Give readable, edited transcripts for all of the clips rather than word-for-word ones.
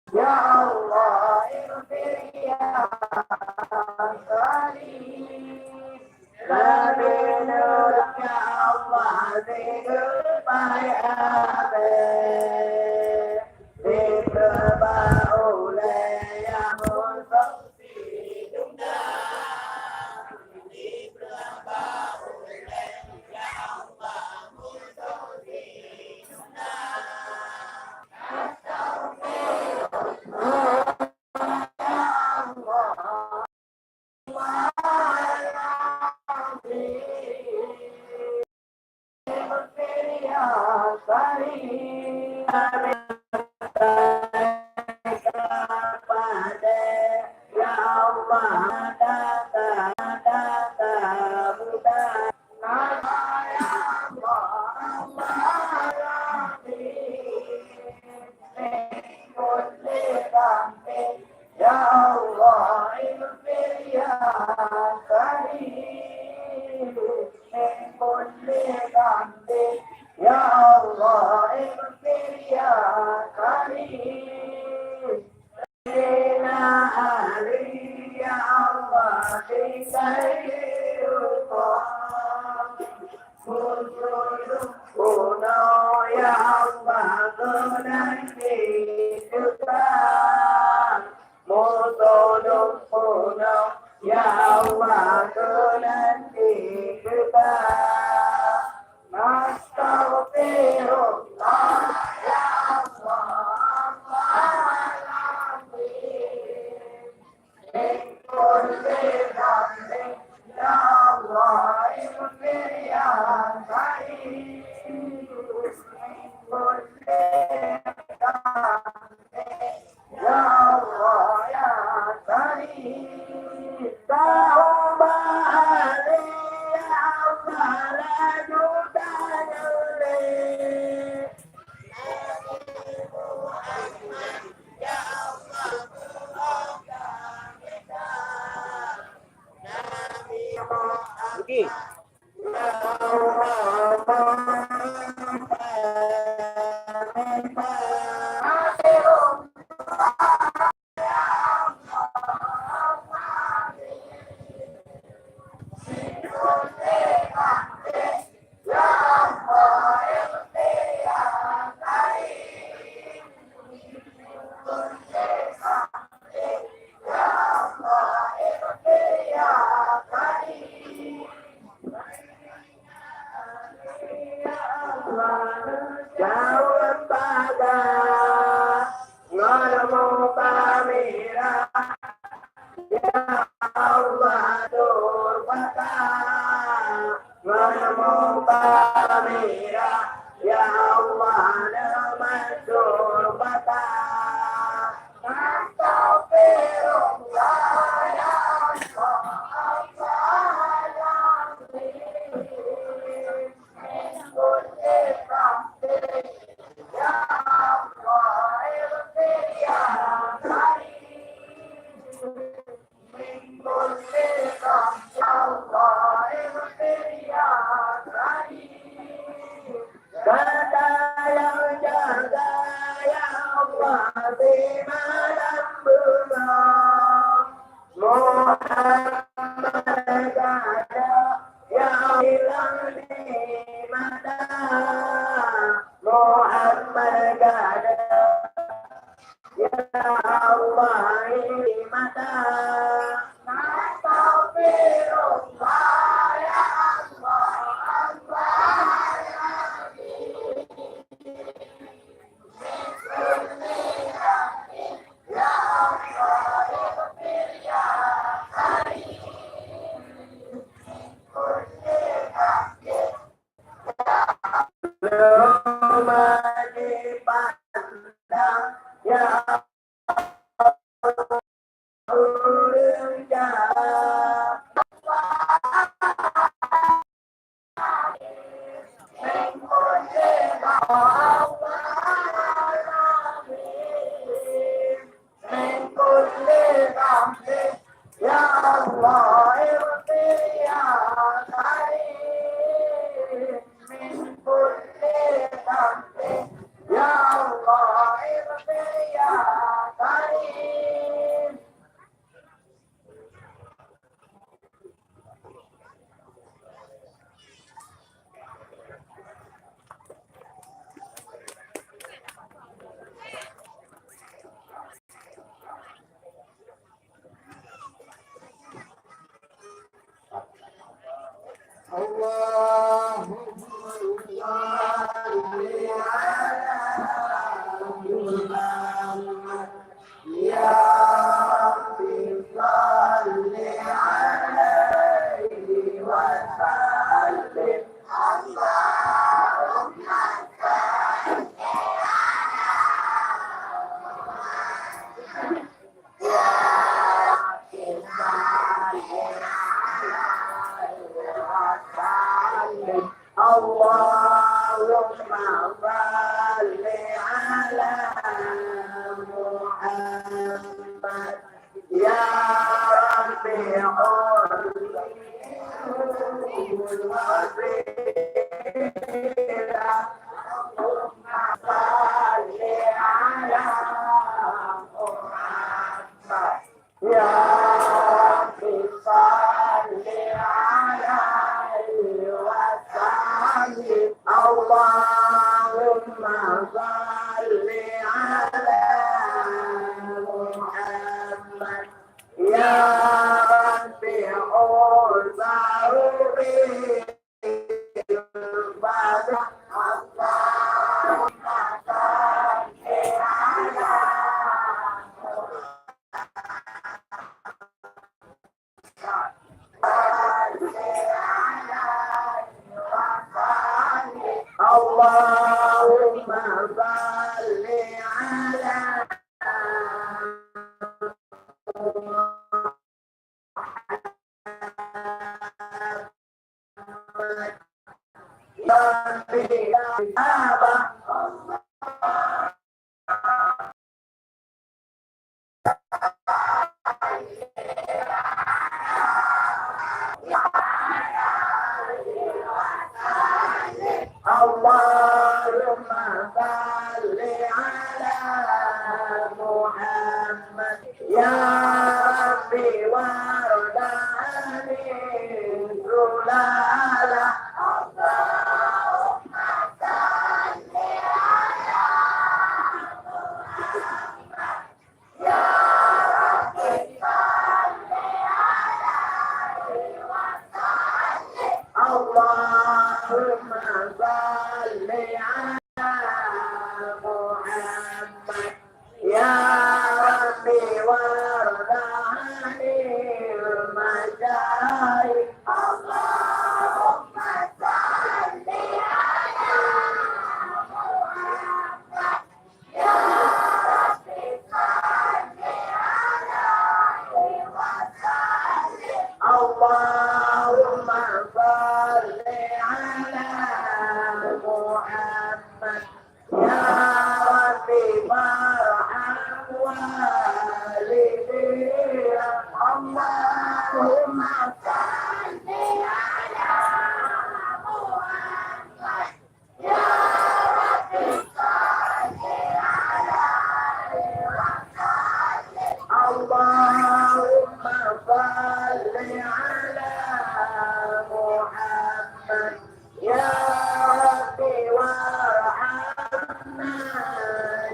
Ya Allah ighfir ya Karim. Amin ya Allah zikr baik zikr baulai ya Ya Allah, ighfir ya Karim, min kulli dhanbi. Ya Allah, ighfir ya Karim. Inna ali ya Allah, Kuno ya Allah, nanti kita Mutolong kuno ya Allah, nanti kita Nastaghfirullah ya Allah, min kulli dhanbi. Ya Allah, ighfir ya Karim, min kulli dhanbi. Ya Allah ya Karim, taubat ali ya Allah, la yudalli. Okay. Jauh pada ngalamu pamira ya Allah turbata ngalamu pamira ya Allah nama turbata Astaghfirullah ya Kata yang jaga ya Allah di malam bulan Muhammad ada yang hilang di mata Muhammad ada ya Allah di mata Astaghfirullah ya Allah dipandang ya urang jahat Ya Allah ighfir ya Karim min kulli dhanbi Ya Allah ighfir ya اللهم صل على محمد يا ربي وارض عن السلالة اللهم صل على محمد يا ربي وارض عن المشايخ اللهم صل على محمد يا ربي وارحم والدينا اللهم صل على محمد يا ربي صل على اللهم صل على محمد يا ربي وارحمنا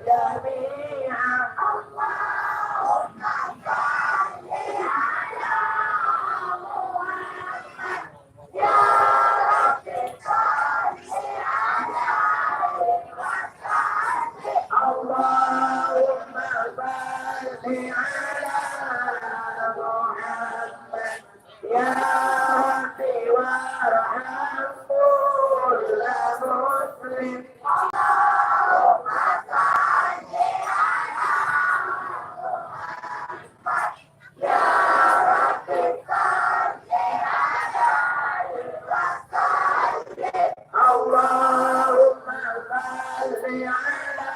جميعا اللهم صل على محمد يا ربي صل على اللهم صل على محمد يا ربي وارحم كل مسلم اللهم صل على محمد يا ربي صل على اللهم صل على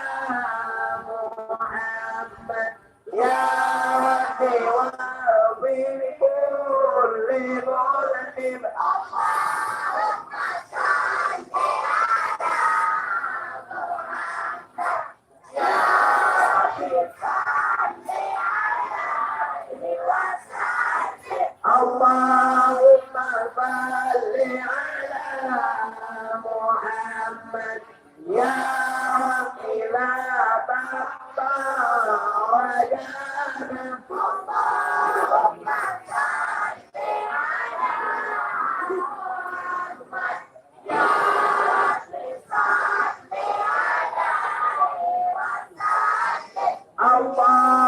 محمد يا ربي وارضي بكل مسلم اللهم صل على محمد يا ربي صل عليه وسلم اللهم صل على محمد يا ربي لا تقطع رجانا اللهم صل على محمد يا ربي صل عليه وسلم